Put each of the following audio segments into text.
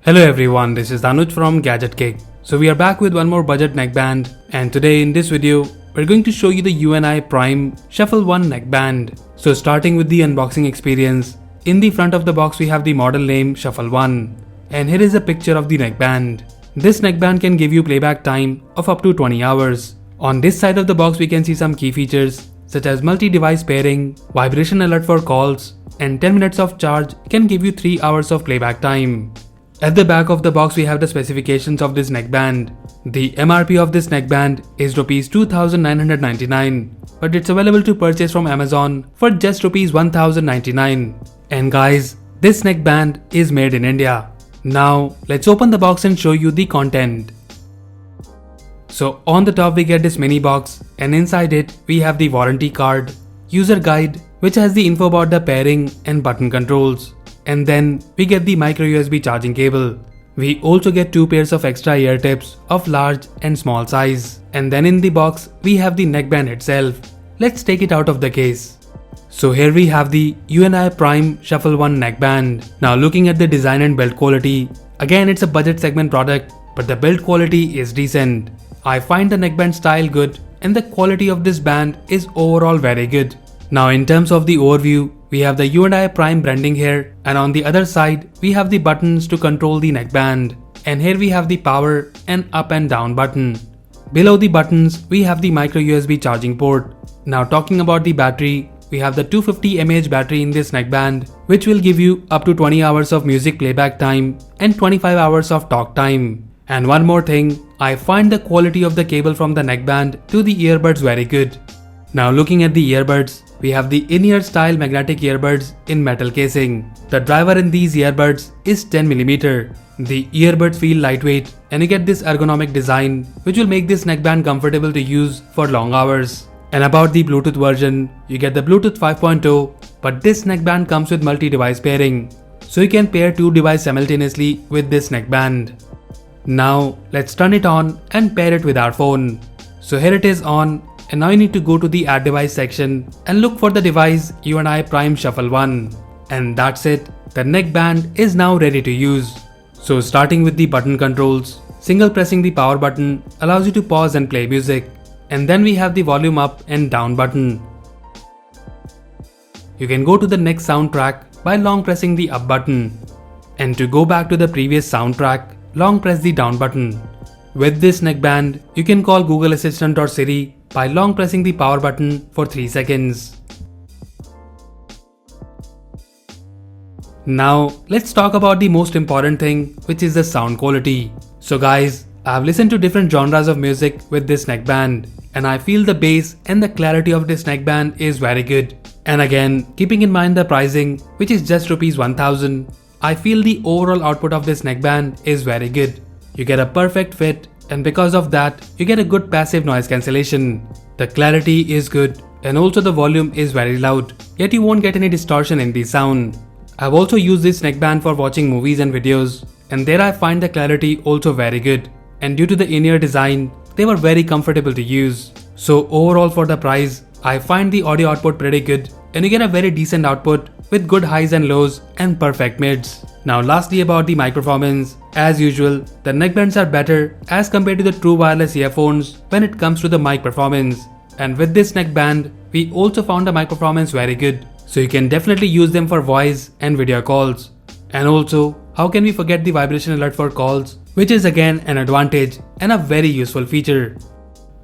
Hello everyone, this is Anuj from Gadget. So we are back with one more budget neckband, and today in this video we're going to show you the U&i Prime Suffle 1 neckband. So starting with the unboxing experience, in the front of the box we have the model name Suffle 1, and here is a picture of the neckband. This neckband can give you playback time of up to 20 hours. On this side of the box we can see some key features such as multi-device pairing, vibration alert for calls, and 10 minutes of charge can give you 3 hours of playback time. At the back of the box we have the specifications of this neckband. The MRP of this neckband is Rs 2,999, but it's available to purchase from Amazon for just Rs 1,099. And guys, this neckband is made in India. Now let's open the box and show you the content. So on the top we get this mini box, and inside it we have the warranty card, user guide which has the info about the pairing and button controls. And then we get the micro USB charging cable. We also get 2 pairs of extra ear tips of large and small size. And then in the box we have the neckband itself. Let's take it out of the case. So here we have the U&i Prime Suffle 1 neckband. Now looking at the design and build quality, again it's a budget segment product, but the build quality is decent. I find the neckband style good, and the quality of this band is overall very good. Now in terms of the overview, we have the U&i Prime branding here, and on the other side we have the buttons to control the neckband, and here we have the power and up and down button. Below the buttons we have the micro USB charging port. Now talking about the battery, we have the 250 mAh battery in this neckband, which will give you up to 20 hours of music playback time and 25 hours of talk time. And one more thing, I find the quality of the cable from the neckband to the earbuds very good. Now looking at the earbuds, we have the in-ear style magnetic earbuds in metal casing. The driver in these earbuds is 10mm. The earbuds feel lightweight, and you get this ergonomic design which will make this neckband comfortable to use for long hours. And about the Bluetooth version, you get the Bluetooth 5.0, but this neckband comes with multi-device pairing, so you can pair 2 devices simultaneously with this neckband. Now let's turn it on and pair it with our phone. So here it is on. And now you need to go to the add device section and look for the device U&i Prime Suffle 1. And that's it, the neckband is now ready to use. So starting with the button controls, single pressing the power button allows you to pause and play music. And then we have the volume up and down button. You can go to the next soundtrack by long pressing the up button. And to go back to the previous soundtrack, long press the down button. With this neckband, you can call Google Assistant or Siri by long pressing the power button for 3 seconds. Now let's talk about the most important thing, which is the sound quality. So guys, I've listened to different genres of music with this neckband, and I feel the bass and the clarity of this neckband is very good. And again, keeping in mind the pricing, which is just Rs 1000, I feel the overall output of this neckband is very good. You get a perfect fit, and because of that, you get a good passive noise cancellation. The clarity is good, and also the volume is very loud, yet you won't get any distortion in the sound. I've also used this neckband for watching movies and videos, and there I find the clarity also very good, and due to the in-ear design, they were very comfortable to use. So overall for the price, I find the audio output pretty good, and you get a very decent output with good highs and lows and perfect mids. Now lastly about the mic performance, as usual, the neckbands are better as compared to the true wireless earphones when it comes to the mic performance. And with this neckband, we also found the mic performance very good, so you can definitely use them for voice and video calls. And also, how can we forget the vibration alert for calls, which is again an advantage and a very useful feature.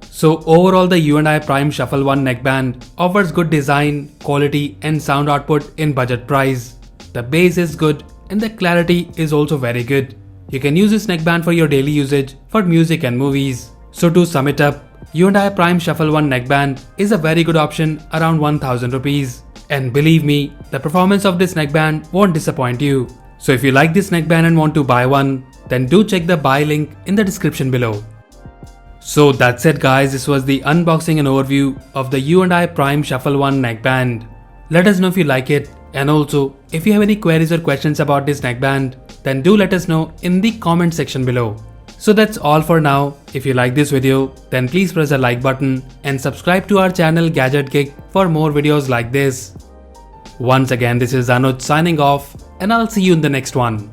So overall the U&i Prime Suffle 1 neckband offers good design, quality and sound output in budget price. The bass is good and the clarity is also very good. You can use this neckband for your daily usage for music and movies. So to sum it up, U&i Prime Suffle 1 neckband is a very good option around 1000 rupees. And believe me, the performance of this neckband won't disappoint you. So if you like this neckband and want to buy one, then do check the buy link in the description below. So that's it guys, this was the unboxing and overview of the U&i Prime Suffle 1 neckband. Let us know if you like it, and also if you have any queries or questions about this neckband, then do let us know in the comment section below. So that's all for now. If you like this video, then please press the like button and subscribe to our channel Gadget for more videos like this. Once again, this is Anuj signing off, and I'll see you in the next one.